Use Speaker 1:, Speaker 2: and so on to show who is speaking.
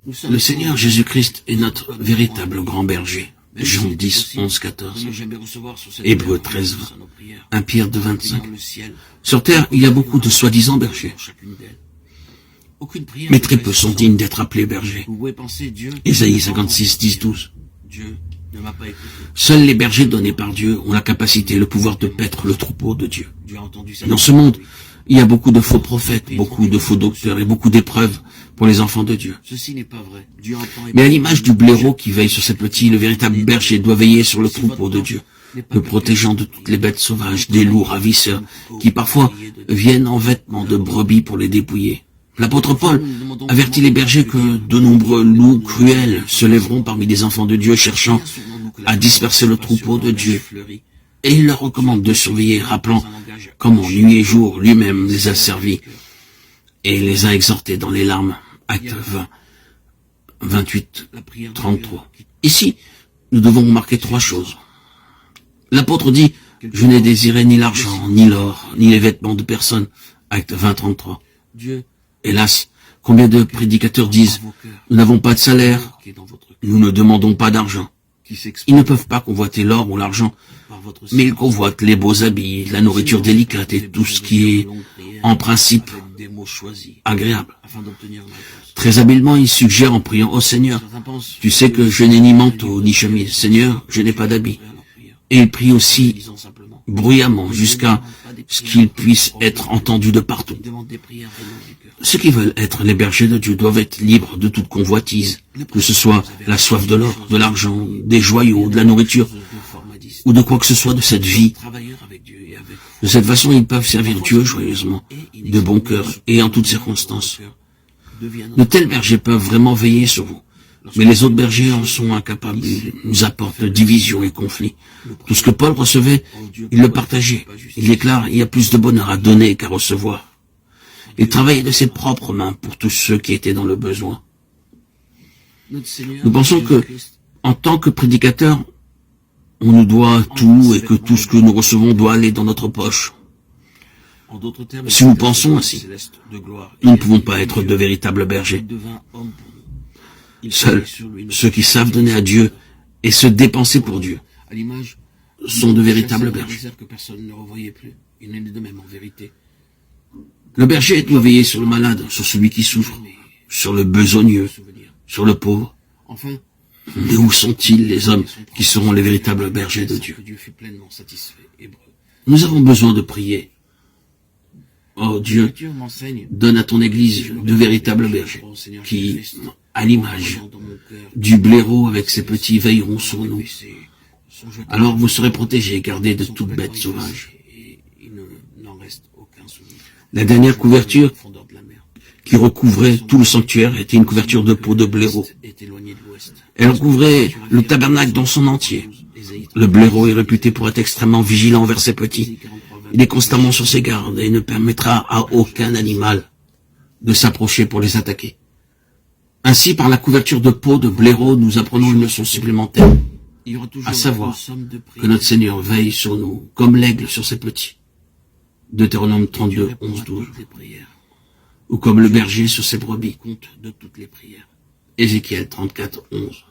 Speaker 1: Le Seigneur Jésus-Christ est notre véritable grand berger. Jean 10, 11, 14. Hébreux 13, 20. 1 Pierre 2, 25. Sur terre, il y a beaucoup de soi-disant bergers. Mais très peu sont dignes d'être appelés bergers. Ésaïe 56, 10, 12. Seuls les bergers donnés par Dieu ont la capacité, le pouvoir de paître le troupeau de Dieu. Dans ce monde, il y a beaucoup de faux prophètes, beaucoup de faux docteurs et beaucoup d'épreuves pour les enfants de Dieu. Mais à l'image du blaireau qui veille sur ses petits, le véritable berger doit veiller sur le troupeau de Dieu, le protégeant de toutes les bêtes sauvages, des loups ravisseurs, qui parfois viennent en vêtements de brebis pour les dépouiller. L'apôtre Paul avertit les bergers que de nombreux loups cruels se lèveront parmi les enfants de Dieu cherchant à disperser le troupeau de Dieu. Et il leur recommande de surveiller, rappelant comment nuit et jour lui-même les a servis et les a exhortés dans les larmes. Acte 20, 28, 33. Ici, nous devons remarquer trois choses. L'apôtre dit, je n'ai désiré ni l'argent, ni l'or, ni les vêtements de personne. Acte 20, 33. Hélas, combien de prédicateurs disent, nous n'avons pas de salaire, nous ne demandons pas d'argent. Ils ne peuvent pas convoiter l'or ou l'argent, mais ils convoitent les beaux habits, la nourriture délicate et tout ce qui est, en principe, agréable. Très habilement, ils suggèrent en priant, ô Seigneur, tu sais que je n'ai ni manteau, ni chemise. Seigneur, je n'ai pas d'habit. Et ils prient aussi bruyamment jusqu'à ce qu'ils puissent être entendus de partout. Ceux qui veulent être les bergers de Dieu doivent être libres de toute convoitise, que ce soit la soif de l'or, de l'argent, des joyaux, de la nourriture, ou de quoi que ce soit de cette vie. De cette façon, ils peuvent servir Dieu joyeusement, de bon cœur et en toutes circonstances. De tels bergers peuvent vraiment veiller sur vous. Mais les autres bergers en sont incapables. Ils nous apportent division et conflits. Tout ce que Paul recevait, il le partageait. Il déclare, il y a plus de bonheur à donner qu'à recevoir. Il travaillait de ses propres mains pour tous ceux qui étaient dans le besoin. Nous pensons que, en tant que prédicateurs, on nous doit tout et que tout ce que nous recevons doit aller dans notre poche. Si nous pensons ainsi, nous ne pouvons pas être de véritables bergers. Seuls ceux qui savent donner à Dieu et se dépenser pour Dieu sont de véritables bergers. Le berger doit veiller sur le malade, sur celui qui souffre, sur le besogneux, sur le pauvre. Mais où sont-ils les hommes qui seront les véritables bergers de Dieu? Nous avons besoin de prier. Oh Dieu, donne à ton Église de véritables bergers qui, à l'image du blaireau avec ses petits, veilleront sur nous. Alors vous serez protégés et gardés de toute bête sauvage. La dernière couverture qui recouvrait tout le sanctuaire était une couverture de peau de blaireau. Elle recouvrait le tabernacle dans son entier. Le blaireau est réputé pour être extrêmement vigilant envers ses petits. Il est constamment sur ses gardes et ne permettra à aucun animal de s'approcher pour les attaquer. Ainsi, par la couverture de peau de blaireau, nous apprenons une leçon supplémentaire, à savoir que notre Seigneur veille sur nous comme l'aigle sur ses petits. Deutéronome 32, 11, 12. Ou comme le berger sur ses brebis. Ézéchiel 34, 11.